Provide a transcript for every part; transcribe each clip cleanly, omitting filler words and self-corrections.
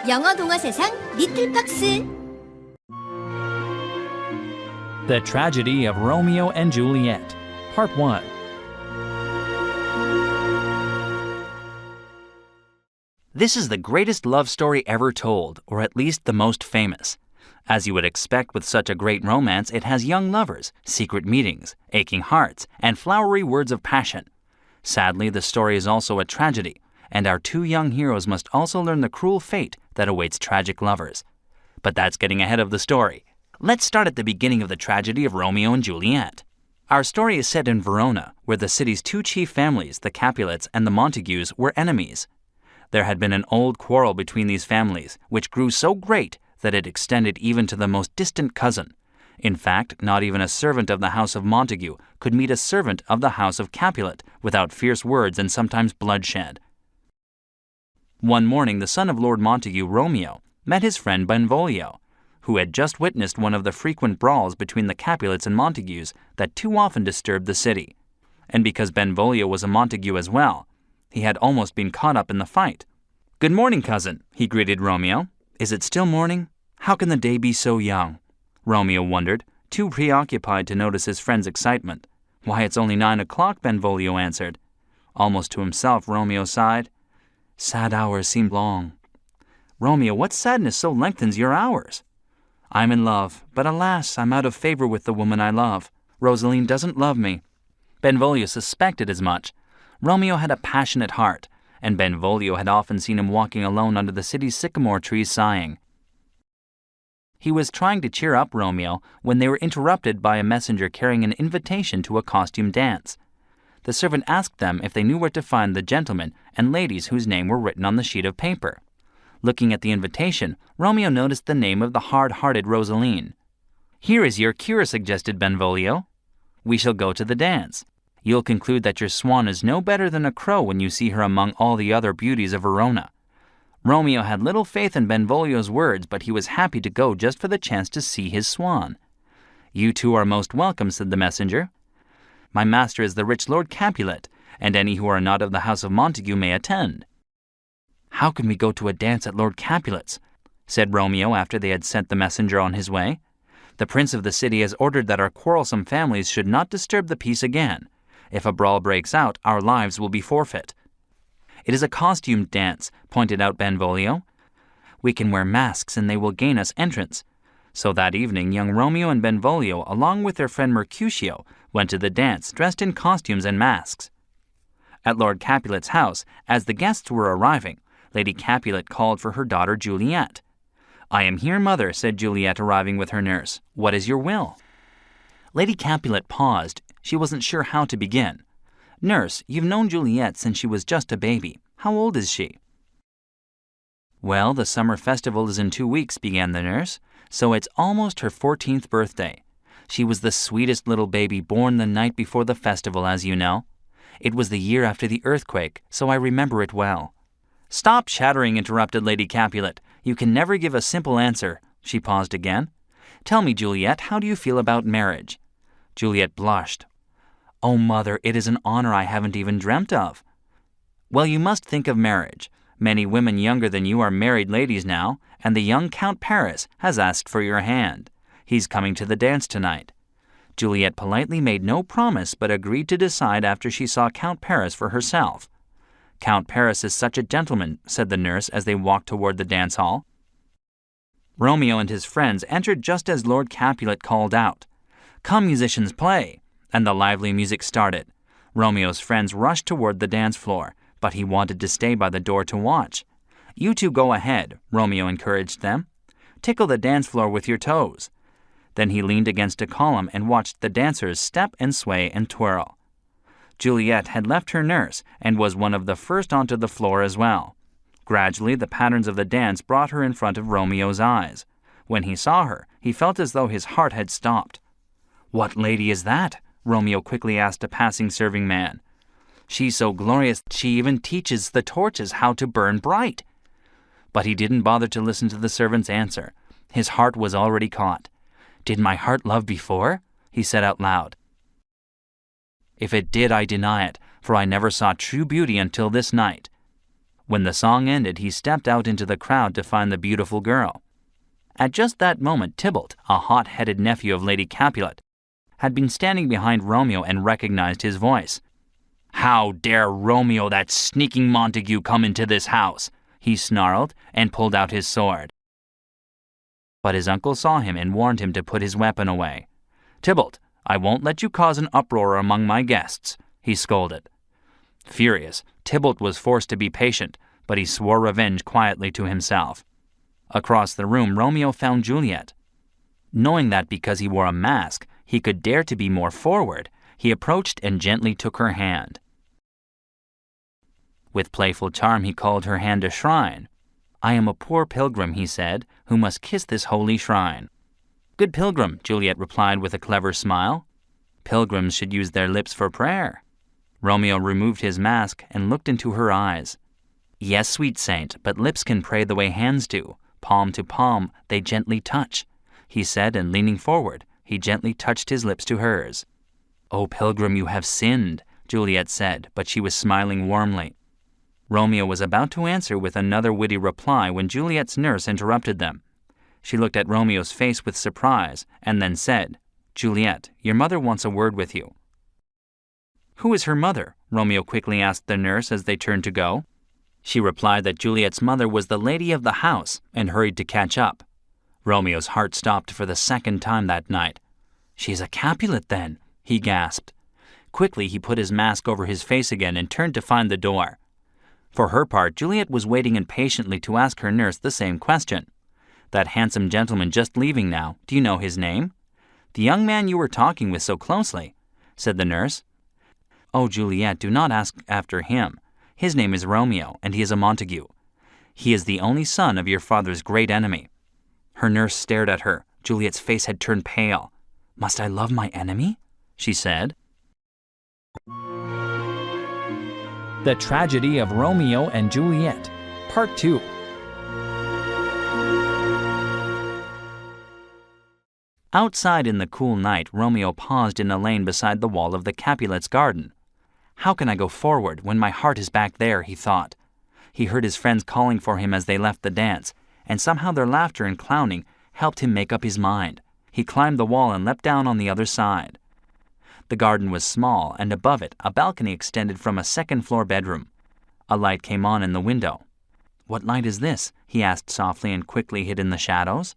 영어 동화 세상 리틀팍스. The Tragedy of Romeo and Juliet, Part 1. This is the greatest love story ever told, or at least the most famous. As you would expect with such a great romance, it has young lovers, secret meetings, aching hearts, and flowery words of passion. Sadly, the story is also a tragedy, and our two young heroes must also learn the cruel fate that awaits tragic lovers. But that's getting ahead of the story. Let's start at the beginning of the tragedy of Romeo and Juliet. Our story is set in Verona, where the city's two chief families, the Capulets and the Montagues, were enemies. There had been an old quarrel between these families, which grew so great that it extended even to the most distant cousin. In fact, not even a servant of the house of Montague could meet a servant of the house of Capulet without fierce words and sometimes bloodshed. One morning, the son of Lord Montague, Romeo, met his friend Benvolio, who had just witnessed one of the frequent brawls between the Capulets and Montagues that too often disturbed the city. And because Benvolio was a Montague as well, he had almost been caught up in the fight. "Good morning, cousin," he greeted Romeo. "Is it still morning? How can the day be so young?" Romeo wondered, too preoccupied to notice his friend's excitement. "Why, it's only 9 o'clock, Benvolio answered. Almost to himself, Romeo sighed. Sad hours seem long. "Romeo, what sadness so lengthens your hours?" "I'm in love, but alas, I'm out of favor with the woman I love. Rosaline doesn't love me." Benvolio suspected as much. Romeo had a passionate heart, and Benvolio had often seen him walking alone under the city's sycamore trees sighing. He was trying to cheer up Romeo when they were interrupted by a messenger carrying an invitation to a costume dance. The servant asked them if they knew where to find the gentlemen and ladies whose name were written on the sheet of paper. Looking at the invitation, Romeo noticed the name of the hard-hearted Rosaline. "Here is your cure," suggested Benvolio. "We shall go to the dance. You'll conclude that your swan is no better than a crow when you see her among all the other beauties of Verona." Romeo had little faith in Benvolio's words, but he was happy to go just for the chance to see his swan. "You two are most welcome," said the messenger. "My master is the rich Lord Capulet, and any who are not of the house of Montague may attend." "How can we go to a dance at Lord Capulet's?" said Romeo after they had sent the messenger on his way. "The prince of the city has ordered that our quarrelsome families should not disturb the peace again. If a brawl breaks out, our lives will be forfeit." "It is a costume dance," pointed out Benvolio. "We can wear masks and they will gain us entrance." So that evening, young Romeo and Benvolio, along with their friend Mercutio, went to the dance dressed in costumes and masks. At Lord Capulet's house, as the guests were arriving, Lady Capulet called for her daughter Juliet. "I am here, mother," said Juliet, arriving with her nurse. "What is your will?" Lady Capulet paused. She wasn't sure how to begin. "Nurse, you've known Juliet since she was just a baby. How old is she?" "Well, the summer festival is in 2 weeks," began the nurse, "so it's almost her 14th birthday. She was the sweetest little baby born the night before the festival, as you know. It was the year after the earthquake, so I remember it well." "Stop chattering," interrupted Lady Capulet. "You can never give a simple answer." She paused again. "Tell me, Juliet, how do you feel about marriage?" Juliet blushed. "Oh, mother, it is an honor I haven't even dreamt of." "Well, you must think of marriage. Many women younger than you are married ladies now, and the young Count Paris has asked for your hand. He's coming to the dance tonight." Juliet politely made no promise but agreed to decide after she saw Count Paris for herself. "Count Paris is such a gentleman," said the nurse as they walked toward the dance hall. Romeo and his friends entered just as Lord Capulet called out, "Come, musicians, play!" and the lively music started. Romeo's friends rushed toward the dance floor, but he wanted to stay by the door to watch. "You two go ahead," Romeo encouraged them. "Tickle the dance floor with your toes." Then he leaned against a column and watched the dancers step and sway and twirl. Juliet had left her nurse and was one of the first onto the floor as well. Gradually, the patterns of the dance brought her in front of Romeo's eyes. When he saw her, he felt as though his heart had stopped. "What lady is that?" Romeo quickly asked a passing serving man. "She's so glorious she even teaches the torches how to burn bright." But he didn't bother to listen to the servant's answer. His heart was already caught. "Did my heart love before?" he said out loud. "If it did, I deny it, for I never saw true beauty until this night." When the song ended, he stepped out into the crowd to find the beautiful girl. At just that moment, Tybalt, a hot-headed nephew of Lady Capulet, had been standing behind Romeo and recognized his voice. "How dare Romeo, that sneaking Montague, come into this house?" he snarled and pulled out his sword. But his uncle saw him and warned him to put his weapon away. "Tybalt, I won't let you cause an uproar among my guests," he scolded. Furious, Tybalt was forced to be patient, but he swore revenge quietly to himself. Across the room, Romeo found Juliet. Knowing that because he wore a mask, he could dare to be more forward, he approached and gently took her hand. With playful charm, he called her hand a shrine. "I am a poor pilgrim," he said, "who must kiss this holy shrine." "Good pilgrim," Juliet replied with a clever smile. "Pilgrims should use their lips for prayer." Romeo removed his mask and looked into her eyes. "Yes, sweet saint, but lips can pray the way hands do. Palm to palm, they gently touch," he said, and leaning forward, he gently touched his lips to hers. "O pilgrim, you have sinned," Juliet said, but she was smiling warmly. Romeo was about to answer with another witty reply when Juliet's nurse interrupted them. She looked at Romeo's face with surprise and then said, "Juliet, your mother wants a word with you." "Who is her mother?" Romeo quickly asked the nurse as they turned to go. She replied that Juliet's mother was the lady of the house and hurried to catch up. Romeo's heart stopped for the second time that night. "She's a Capulet, then," he gasped. Quickly, he put his mask over his face again and turned to find the door. For her part, Juliet was waiting impatiently to ask her nurse the same question. "That handsome gentleman just leaving now, do you know his name?" "The young man you were talking with so closely," said the nurse. "Oh, Juliet, do not ask after him. His name is Romeo, and he is a Montague. He is the only son of your father's great enemy." Her nurse stared at her. Juliet's face had turned pale. "Must I love my enemy?" she said. The Tragedy of Romeo and Juliet, Part 2. Outside in the cool night, Romeo paused in a lane beside the wall of the Capulets' garden. "How can I go forward when my heart is back there?" he thought. He heard his friends calling for him as they left the dance, and somehow their laughter and clowning helped him make up his mind. He climbed the wall and leapt down on the other side. The garden was small, and above it a balcony extended from a second-floor bedroom. A light came on in the window. "What light is this?" he asked softly and quickly hid in the shadows.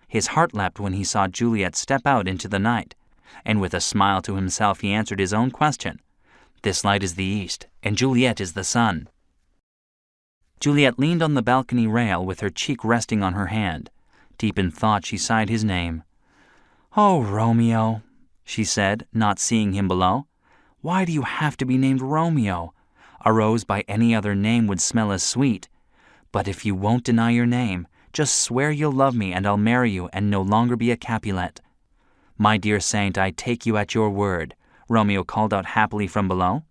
His heart leapt when he saw Juliet step out into the night, and with a smile to himself he answered his own question. "This light is the east, and Juliet is the sun." Juliet leaned on the balcony rail with her cheek resting on her hand. Deep in thought, she sighed his name. "Oh, Romeo," she said, not seeing him below. "Why do you have to be named Romeo? A rose by any other name would smell as sweet. But if you won't deny your name, just swear you'll love me and I'll marry you and no longer be a Capulet." "My dear saint, I take you at your word," Romeo called out happily from below.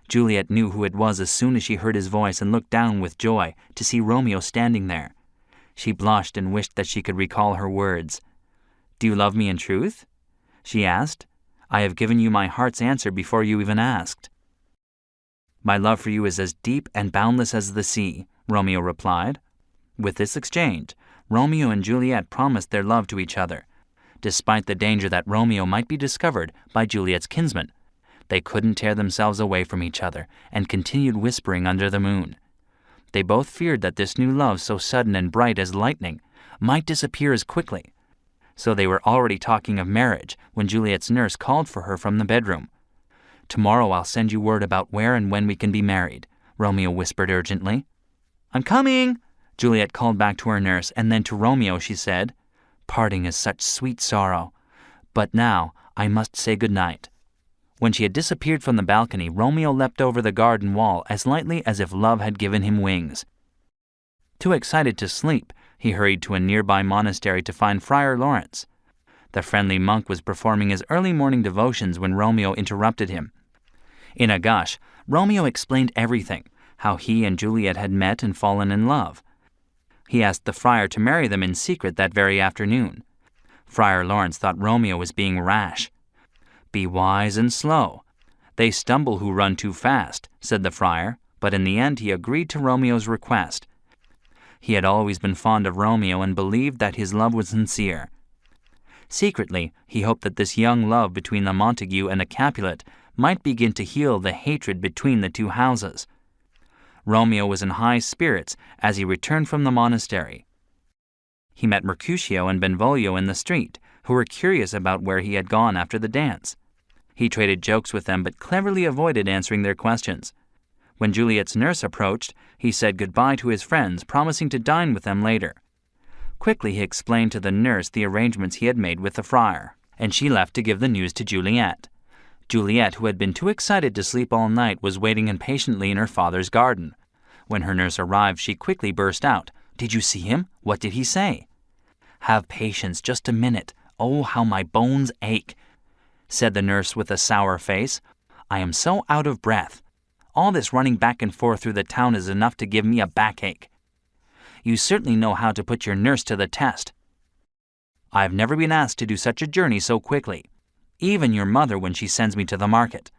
Juliet knew who it was as soon as she heard his voice and looked down with joy to see Romeo standing there. She blushed and wished that she could recall her words. "Do you love me in truth?" she asked. "I have given you my heart's answer before you even asked." "My love for you is as deep and boundless as the sea," Romeo replied. With this exchange, Romeo and Juliet promised their love to each other. Despite the danger that Romeo might be discovered by Juliet's kinsman, they couldn't tear themselves away from each other and continued whispering under the moon. They both feared that this new love, so sudden and bright as lightning, might disappear as quickly. So they were already talking of marriage when Juliet's nurse called for her from the bedroom. "Tomorrow I'll send you word about where and when we can be married," Romeo whispered urgently. "I'm coming," Juliet called back to her nurse, and then to Romeo she said, "Parting is such sweet sorrow. But now I must say good night." When she had disappeared from the balcony, Romeo leapt over the garden wall as lightly as if love had given him wings. Too excited to sleep, he hurried to a nearby monastery to find Friar Lawrence. The friendly monk was performing his early morning devotions when Romeo interrupted him. In a gush, Romeo explained everything, how he and Juliet had met and fallen in love. He asked the friar to marry them in secret that very afternoon. Friar Lawrence thought Romeo was being rash. "Be wise and slow. They stumble who run too fast," said the friar, but in the end he agreed to Romeo's request. He had always been fond of Romeo and believed that his love was sincere. Secretly, he hoped that this young love between the Montague and the Capulet might begin to heal the hatred between the two houses. Romeo was in high spirits as he returned from the monastery. He met Mercutio and Benvolio in the street, who were curious about where he had gone after the dance. He traded jokes with them but cleverly avoided answering their questions. When Juliet's nurse approached, he said goodbye to his friends, promising to dine with them later. Quickly he explained to the nurse the arrangements he had made with the friar, and she left to give the news to Juliet. Juliet, who had been too excited to sleep all night, was waiting impatiently in her father's garden. When her nurse arrived, she quickly burst out, "Did you see him? What did he say?" "Have patience, just a minute. Oh, how my bones ache," said the nurse with a sour face. "I am so out of breath. All this running back and forth through the town is enough to give me a backache." "You certainly know how to put your nurse to the test." "I've never been asked to do such a journey so quickly. Even your mother when she sends me to the market."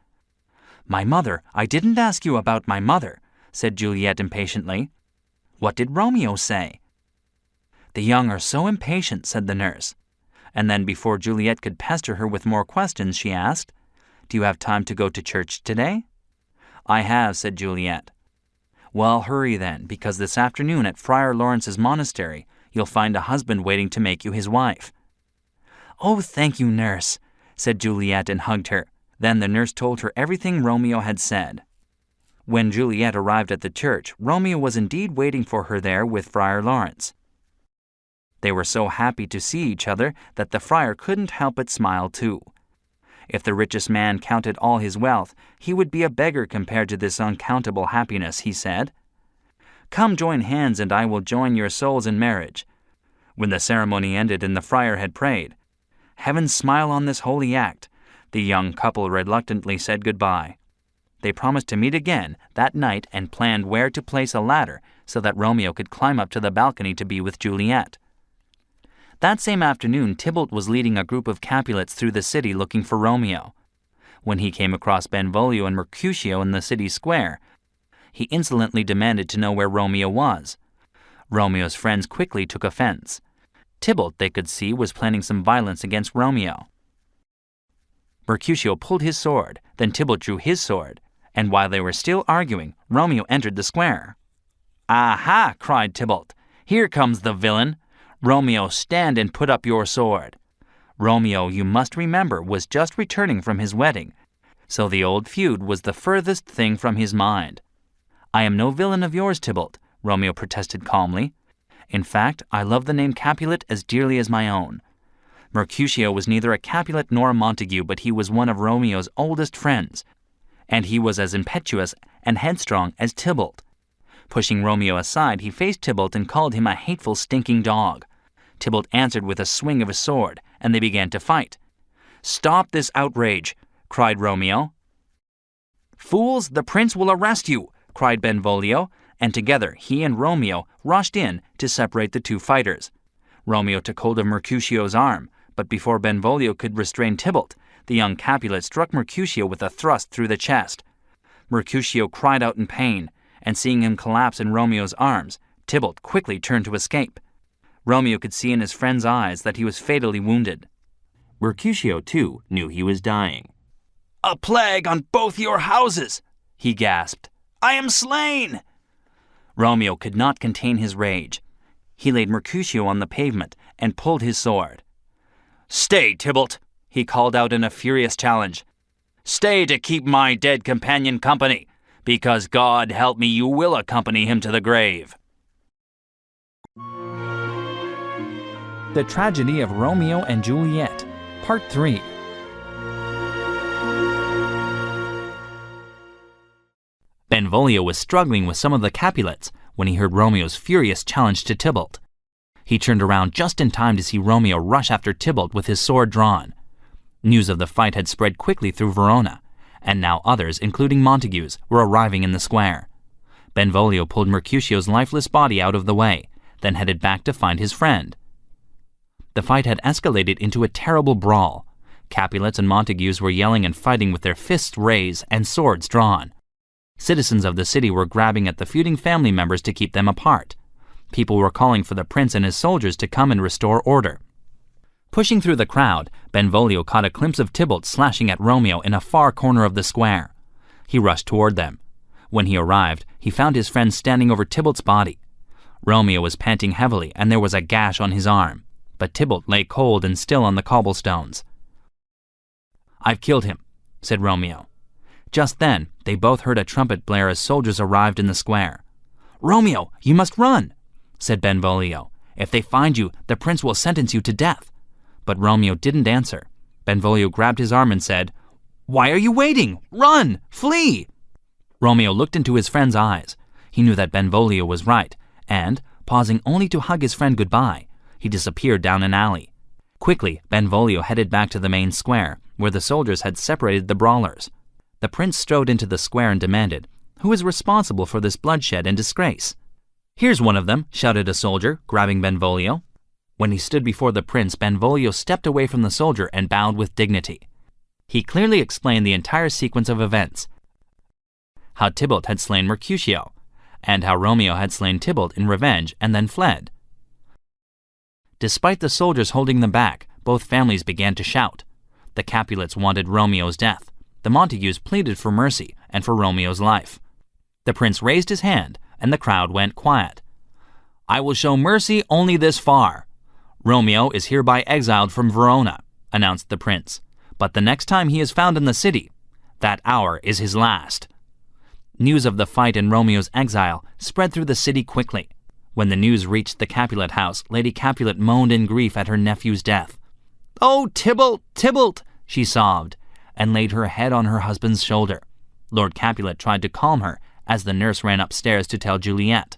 "My mother? I didn't ask you about my mother," said Juliet impatiently. "What did Romeo say?" "The young are so impatient," said the nurse. And then before Juliet could pester her with more questions, she asked, "Do you have time to go to church today?" "I have," said Juliet. "Well, hurry then, because this afternoon at Friar Lawrence's monastery, you'll find a husband waiting to make you his wife." "Oh, thank you, nurse," said Juliet and hugged her. Then the nurse told her everything Romeo had said. When Juliet arrived at the church, Romeo was indeed waiting for her there with Friar Lawrence. They were so happy to see each other that the friar couldn't help but smile too. If the richest man counted all his wealth, he would be a beggar compared to this uncountable happiness, he said. "Come join hands and I will join your souls in marriage." When the ceremony ended and the friar had prayed, "Heaven smile on this holy act," the young couple reluctantly said goodbye. They promised to meet again that night and planned where to place a ladder so that Romeo could climb up to the balcony to be with Juliet. That same afternoon, Tybalt was leading a group of Capulets through the city looking for Romeo. When he came across Benvolio and Mercutio in the city square, he insolently demanded to know where Romeo was. Romeo's friends quickly took offense. Tybalt, they could see, was planning some violence against Romeo. Mercutio pulled his sword, then Tybalt drew his sword, and while they were still arguing, Romeo entered the square. "Aha!" cried Tybalt. "Here comes the villain! Romeo, stand and put up your sword." Romeo, you must remember, was just returning from his wedding, so the old feud was the furthest thing from his mind. "I am no villain of yours, Tybalt," Romeo protested calmly. "In fact, I love the name Capulet as dearly as my own." Mercutio was neither a Capulet nor a Montague, but he was one of Romeo's oldest friends, and he was as impetuous and headstrong as Tybalt. Pushing Romeo aside, he faced Tybalt and called him a hateful, stinking dog. Tybalt answered with a swing of his sword, and they began to fight. "Stop this outrage!" cried Romeo. "Fools, the prince will arrest you!" cried Benvolio, and together he and Romeo rushed in to separate the two fighters. Romeo took hold of Mercutio's arm, but before Benvolio could restrain Tybalt, the young Capulet struck Mercutio with a thrust through the chest. Mercutio cried out in pain, and seeing him collapse in Romeo's arms, Tybalt quickly turned to escape. Romeo could see in his friend's eyes that he was fatally wounded. Mercutio, too, knew he was dying. "A plague on both your houses!" he gasped. "I am slain!" Romeo could not contain his rage. He laid Mercutio on the pavement and pulled his sword. "Stay, Tybalt!" he called out in a furious challenge. "Stay to keep my dead companion company, because God help me, you will accompany him to the grave." The Tragedy of Romeo and Juliet, Part 3. Benvolio was struggling with some of the Capulets when he heard Romeo's furious challenge to Tybalt. He turned around just in time to see Romeo rush after Tybalt with his sword drawn. News of the fight had spread quickly through Verona, and now others, including Montagues, were arriving in the square. Benvolio pulled Mercutio's lifeless body out of the way, then headed back to find his friend. The fight had escalated into a terrible brawl. Capulets and Montagues were yelling and fighting with their fists raised and swords drawn. Citizens of the city were grabbing at the feuding family members to keep them apart. People were calling for the prince and his soldiers to come and restore order. Pushing through the crowd, Benvolio caught a glimpse of Tybalt slashing at Romeo in a far corner of the square. He rushed toward them. When he arrived, he found his friend standing over Tybalt's body. Romeo was panting heavily, and there was a gash on his arm, but Tybalt lay cold and still on the cobblestones. "I've killed him," said Romeo. Just then, they both heard a trumpet blare as soldiers arrived in the square. "Romeo, you must run," said Benvolio. "If they find you, the prince will sentence you to death." But Romeo didn't answer. Benvolio grabbed his arm and said, "Why are you waiting? Run! Flee!" Romeo looked into his friend's eyes. He knew that Benvolio was right, and, pausing only to hug his friend goodbye, he disappeared down an alley. Quickly, Benvolio headed back to the main square, where the soldiers had separated the brawlers. The prince strode into the square and demanded, "Who is responsible for this bloodshed and disgrace?" "Here's one of them," shouted a soldier, grabbing Benvolio. When he stood before the prince, Benvolio stepped away from the soldier and bowed with dignity. He clearly explained the entire sequence of events: how Tybalt had slain Mercutio, and how Romeo had slain Tybalt in revenge and then fled. Despite the soldiers holding them back, both families began to shout. The Capulets wanted Romeo's death. The Montagues pleaded for mercy and for Romeo's life. The prince raised his hand, and the crowd went quiet. "I will show mercy only this far. Romeo is hereby exiled from Verona," announced the prince. "But the next time he is found in the city, that hour is his last." News of the fight and Romeo's exile spread through the city quickly. When the news reached the Capulet house, Lady Capulet moaned in grief at her nephew's death. "Oh, Tybalt, Tybalt," she sobbed, and laid her head on her husband's shoulder. Lord Capulet tried to calm her as the nurse ran upstairs to tell Juliet.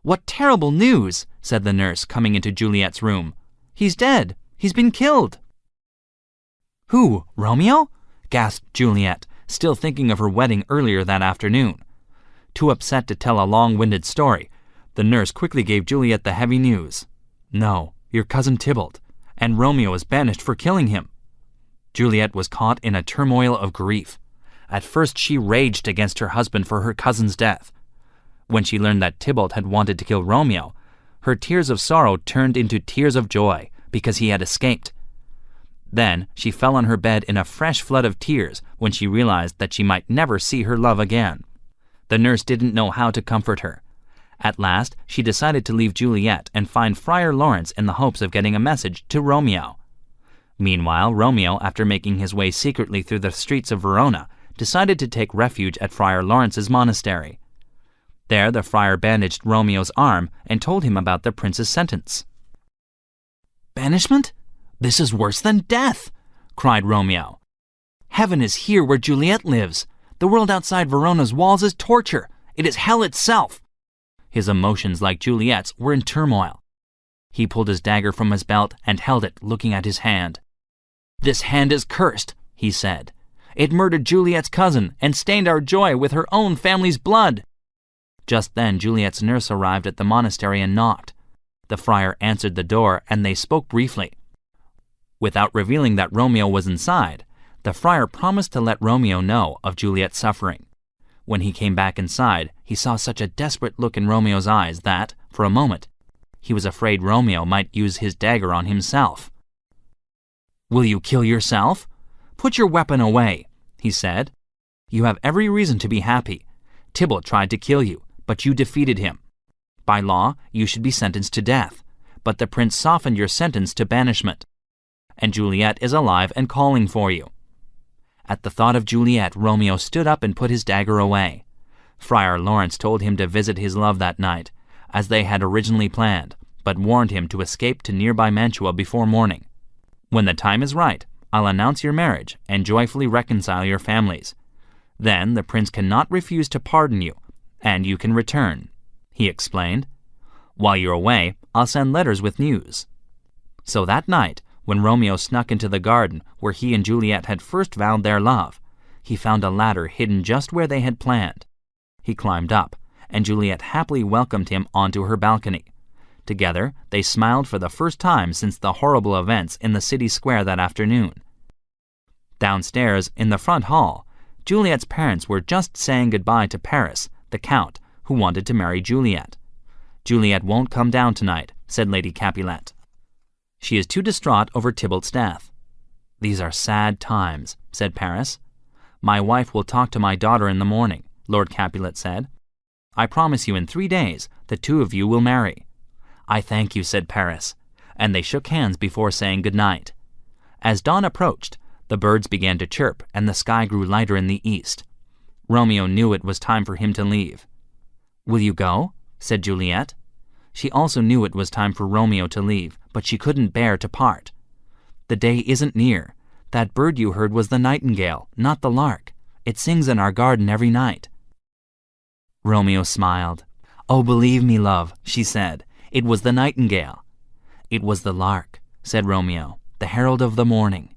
"What terrible news," said the nurse, coming into Juliet's room. "He's dead. He's been killed." "Who, Romeo?" gasped Juliet, still thinking of her wedding earlier that afternoon. Too upset to tell a long-winded story, the nurse quickly gave Juliet the heavy news. "No, your cousin Tybalt, and Romeo is banished for killing him." Juliet was caught in a turmoil of grief. At first she raged against her husband for her cousin's death. When she learned that Tybalt had wanted to kill Romeo, her tears of sorrow turned into tears of joy because he had escaped. Then she fell on her bed in a fresh flood of tears when she realized that she might never see her love again. The nurse didn't know how to comfort her. At last, she decided to leave Juliet and find Friar Lawrence in the hopes of getting a message to Romeo. Meanwhile, Romeo, after making his way secretly through the streets of Verona, decided to take refuge at Friar Lawrence's monastery. There, the friar bandaged Romeo's arm and told him about the prince's sentence. "Banishment? This is worse than death!" cried Romeo. "Heaven is here where Juliet lives. The world outside Verona's walls is torture. It is hell itself." His emotions, like Juliet's, were in turmoil. He pulled his dagger from his belt and held it, looking at his hand. "This hand is cursed," he said. "It murdered Juliet's cousin and stained our joy with her own family's blood." Just then Juliet's nurse arrived at the monastery and knocked. The friar answered the door, and they spoke briefly. Without revealing that Romeo was inside, the friar promised to let Romeo know of Juliet's suffering. When he came back inside, he saw such a desperate look in Romeo's eyes that, for a moment, he was afraid Romeo might use his dagger on himself. "Will you kill yourself? Put your weapon away," he said. "You have every reason to be happy. Tybalt tried to kill you, but you defeated him. By law, you should be sentenced to death, but the prince softened your sentence to banishment. And Juliet is alive and calling for you." At the thought of Juliet, Romeo stood up and put his dagger away. Friar Lawrence told him to visit his love that night, as they had originally planned, but warned him to escape to nearby Mantua before morning. "When the time is right, I'll announce your marriage and joyfully reconcile your families. Then the prince cannot refuse to pardon you, and you can return," he explained. "While you're away, I'll send letters with news." So that night, when Romeo snuck into the garden where he and Juliet had first vowed their love, he found a ladder hidden just where they had planned. He climbed up, and Juliet happily welcomed him onto her balcony. Together, they smiled for the first time since the horrible events in the city square that afternoon. Downstairs, in the front hall, Juliet's parents were just saying goodbye to Paris, the Count, who wanted to marry Juliet. "Juliet won't come down tonight," said Lady Capulet. "She is too distraught over Tybalt's death." "These are sad times," said Paris. "My wife will talk to my daughter in the morning," Lord Capulet said. "I promise you in 3 days the two of you will marry." "I thank you," said Paris, and they shook hands before saying good night. As dawn approached, the birds began to chirp and the sky grew lighter in the east. Romeo knew it was time for him to leave. "Will you go?" said Juliet. She also knew it was time for Romeo to leave, but she couldn't bear to part. "The day isn't near. That bird you heard was the nightingale, not the lark. It sings in our garden every night." Romeo smiled. "Oh, believe me, love," she said, "it was the nightingale." "It was the lark," said Romeo, "the herald of the morning."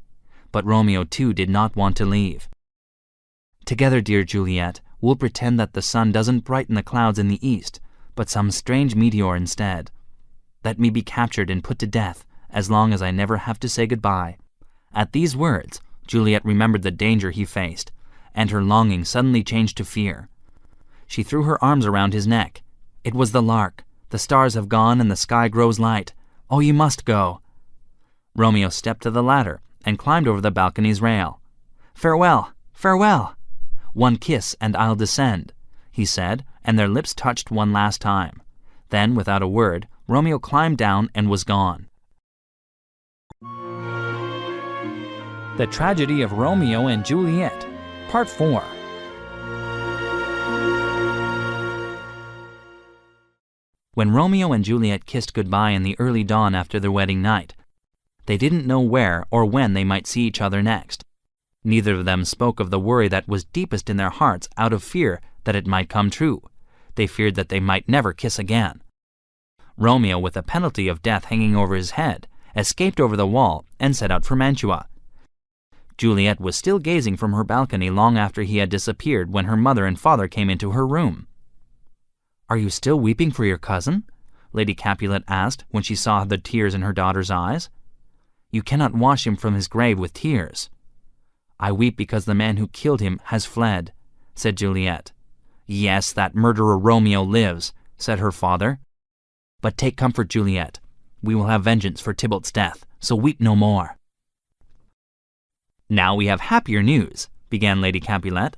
But Romeo too did not want to leave. "Together, dear Juliet, we'll pretend that the sun doesn't brighten the clouds in the east, but some strange meteor instead. Let me be captured and put to death, as long as I never have to say goodbye." At these words, Juliet remembered the danger he faced, and her longing suddenly changed to fear. She threw her arms around his neck. "It was the lark. The stars have gone and the sky grows light. Oh, you must go." Romeo stepped to the ladder and climbed over the balcony's rail. "Farewell, farewell. One kiss and I'll descend," he said, and their lips touched one last time. Then, without a word, Romeo climbed down and was gone. The Tragedy of Romeo and Juliet, Part 4. When Romeo and Juliet kissed goodbye in the early dawn after their wedding night, they didn't know where or when they might see each other next. Neither of them spoke of the worry that was deepest in their hearts out of fear that it might come true. They feared that they might never kiss again. Romeo, with the penalty of death hanging over his head, escaped over the wall and set out for Mantua. Juliet was still gazing from her balcony long after he had disappeared when her mother and father came into her room. "Are you still weeping for your cousin?" Lady Capulet asked when she saw the tears in her daughter's eyes. "You cannot wash him from his grave with tears." "I weep because the man who killed him has fled," said Juliet. "Yes, that murderer Romeo lives," said her father. "But take comfort, Juliet. We will have vengeance for Tybalt's death, so weep no more." "Now we have happier news," began Lady Capulet.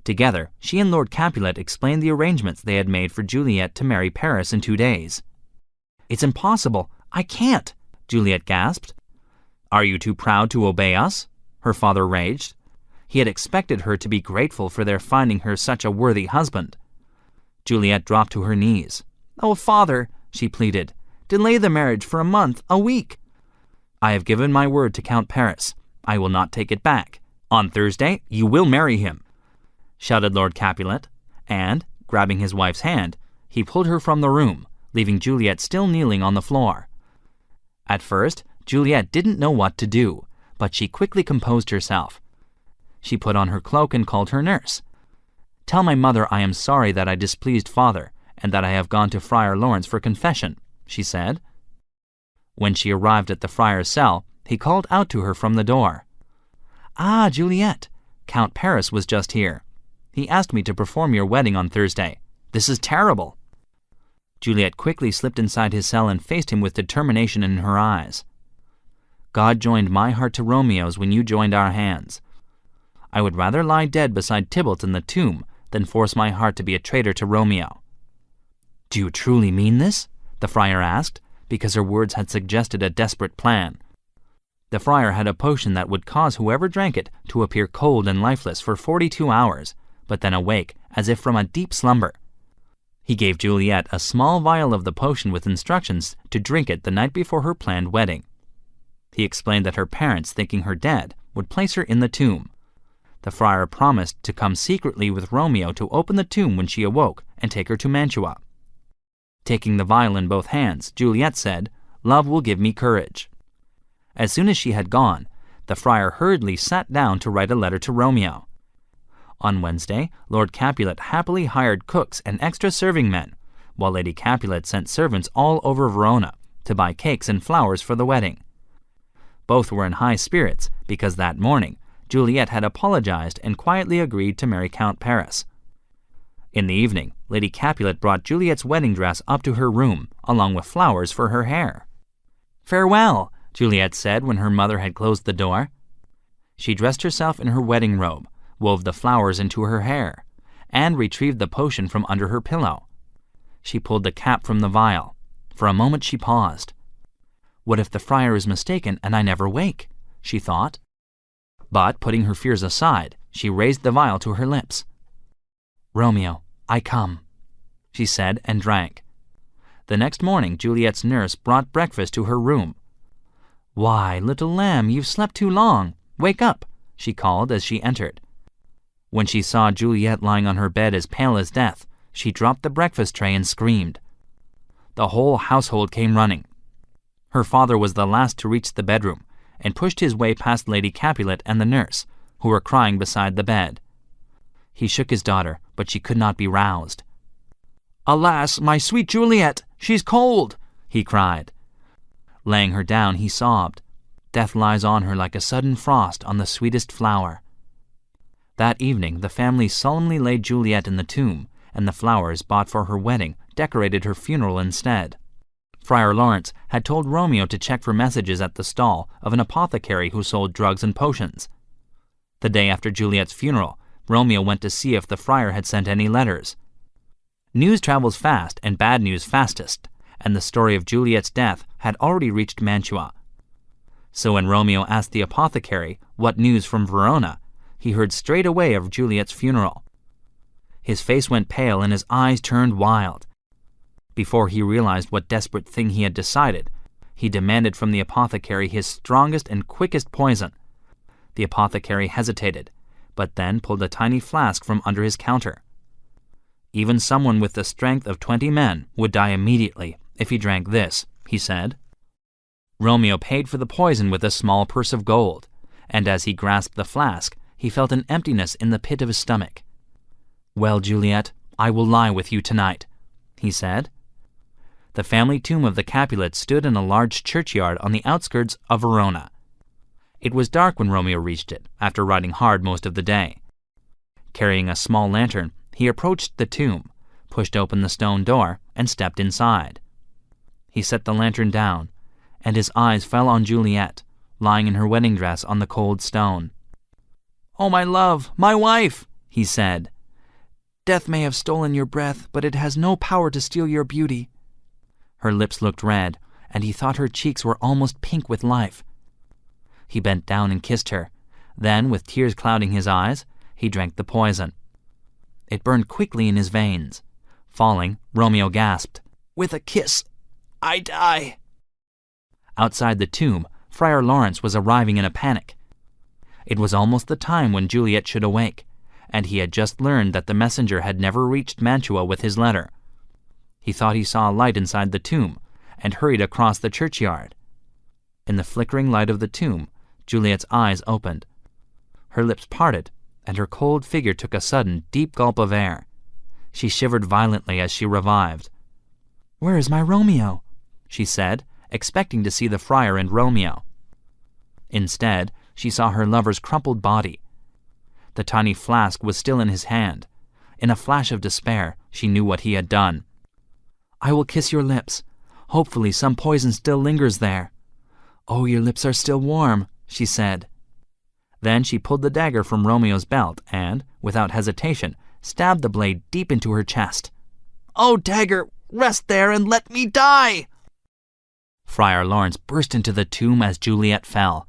Together, she and Lord Capulet explained the arrangements they had made for Juliet to marry Paris in 2 days. "It's impossible. I can't," Juliet gasped. "Are you too proud to obey us?" her father raged. He had expected her to be grateful for their finding her such a worthy husband. Juliet dropped to her knees. "Oh, father," she pleaded, "delay the marriage for a month, a week." "I have given my word to Count Paris. I will not take it back. On Thursday, you will marry him," shouted Lord Capulet, and, grabbing his wife's hand, he pulled her from the room, leaving Juliet still kneeling on the floor. At first, Juliet didn't know what to do, but she quickly composed herself. She put on her cloak and called her nurse. "Tell my mother I am sorry that I displeased father, and that I have gone to Friar Lawrence for confession," she said. When she arrived at the friar's cell, he called out to her from the door. "Ah, Juliet, Count Paris was just here. He asked me to perform your wedding on Thursday. This is terrible." Juliet quickly slipped inside his cell and faced him with determination in her eyes. "God joined my heart to Romeo's when you joined our hands. I would rather lie dead beside Tybalt in the tomb than force my heart to be a traitor to Romeo." "Do you truly mean this?" the friar asked, because her words had suggested a desperate plan. The friar had a potion that would cause whoever drank it to appear cold and lifeless for 42 hours, but then awake as if from a deep slumber. He gave Juliet a small vial of the potion with instructions to drink it the night before her planned wedding. He explained that her parents, thinking her dead, would place her in the tomb. The friar promised to come secretly with Romeo to open the tomb when she awoke and take her to Mantua. Taking the vial in both hands, Juliet said, "Love will give me courage." As soon as she had gone, the friar hurriedly sat down to write a letter to Romeo. On Wednesday, Lord Capulet happily hired cooks and extra serving men, while Lady Capulet sent servants all over Verona to buy cakes and flowers for the wedding. Both were in high spirits because that morning Juliet had apologized and quietly agreed to marry Count Paris. In the evening, Lady Capulet brought Juliet's wedding dress up to her room, along with flowers for her hair. "Farewell," Juliet said when her mother had closed the door. She dressed herself in her wedding robe, wove the flowers into her hair, and retrieved the potion from under her pillow. She pulled the cap from the vial. For a moment she paused. "What if the friar is mistaken and I never wake?" she thought. But, putting her fears aside, she raised the vial to her lips. "Romeo, I come," she said and drank. The next morning, Juliet's nurse brought breakfast to her room. "Why, little lamb, you've slept too long. Wake up," she called as she entered. When she saw Juliet lying on her bed as pale as death, she dropped the breakfast tray and screamed. The whole household came running. Her father was the last to reach the bedroom, and pushed his way past Lady Capulet and the nurse, who were crying beside the bed. He shook his daughter, but she could not be roused. "Alas, my sweet Juliet, she's cold!" he cried. Laying her down, he sobbed. Death lies on her like a sudden frost on the sweetest flower. That evening, the family solemnly laid Juliet in the tomb, and the flowers bought for her wedding decorated her funeral instead. Friar Lawrence had told Romeo to check for messages at the stall of an apothecary who sold drugs and potions. The day after Juliet's funeral, Romeo went to see if the friar had sent any letters. News travels fast and bad news fastest, and the story of Juliet's death had already reached Mantua. So when Romeo asked the apothecary what news from Verona, he heard straight away of Juliet's funeral. His face went pale and his eyes turned wild. Before he realized what desperate thing he had decided, he demanded from the apothecary his strongest and quickest poison. The apothecary hesitated, but then pulled a tiny flask from under his counter. "Even someone with the strength of 20 men would die immediately if he drank this," he said. Romeo paid for the poison with a small purse of gold, and as he grasped the flask, he felt an emptiness in the pit of his stomach. "Well, Juliet, I will lie with you tonight," he said. The family tomb of the Capulets stood in a large churchyard on the outskirts of Verona. It was dark when Romeo reached it, after riding hard most of the day. Carrying a small lantern, he approached the tomb, pushed open the stone door, and stepped inside. He set the lantern down, and his eyes fell on Juliet, lying in her wedding dress on the cold stone. "Oh, my love, my wife," he said. "Death may have stolen your breath, but it has no power to steal your beauty." Her lips looked red, and he thought her cheeks were almost pink with life. He bent down and kissed her. Then, with tears clouding his eyes, he drank the poison. It burned quickly in his veins. Falling, Romeo gasped, "With a kiss, I die." Outside the tomb, Friar Lawrence was arriving in a panic. It was almost the time when Juliet should awake, and he had just learned that the messenger had never reached Mantua with his letter. He thought he saw a light inside the tomb, and hurried across the churchyard. In the flickering light of the tomb, Juliet's eyes opened. Her lips parted, and her cold figure took a sudden, deep gulp of air. She shivered violently as she revived. "Where is my Romeo?" she said, expecting to see the friar and Romeo. Instead, she saw her lover's crumpled body. The tiny flask was still in his hand. In a flash of despair, she knew what he had done. "I will kiss your lips. Hopefully some poison still lingers there." "Oh, your lips are still warm," she said. Then she pulled the dagger from Romeo's belt and, without hesitation, stabbed the blade deep into her chest. "Oh, dagger, rest there and let me die!" Friar Lawrence burst into the tomb as Juliet fell.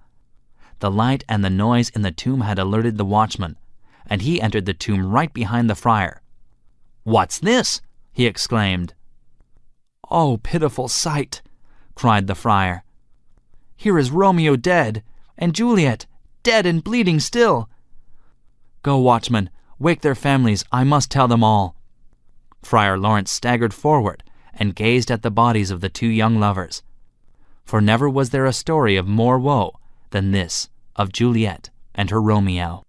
The light and the noise in the tomb had alerted the watchman, and he entered the tomb right behind the friar. "What's this?" he exclaimed. "Oh, pitiful sight!" cried the friar. "Here is Romeo dead, and Juliet dead and bleeding still. Go, watchman, wake their families, I must tell them all." Friar Lawrence staggered forward and gazed at the bodies of the two young lovers. For never was there a story of more woe than this of Juliet and her Romeo.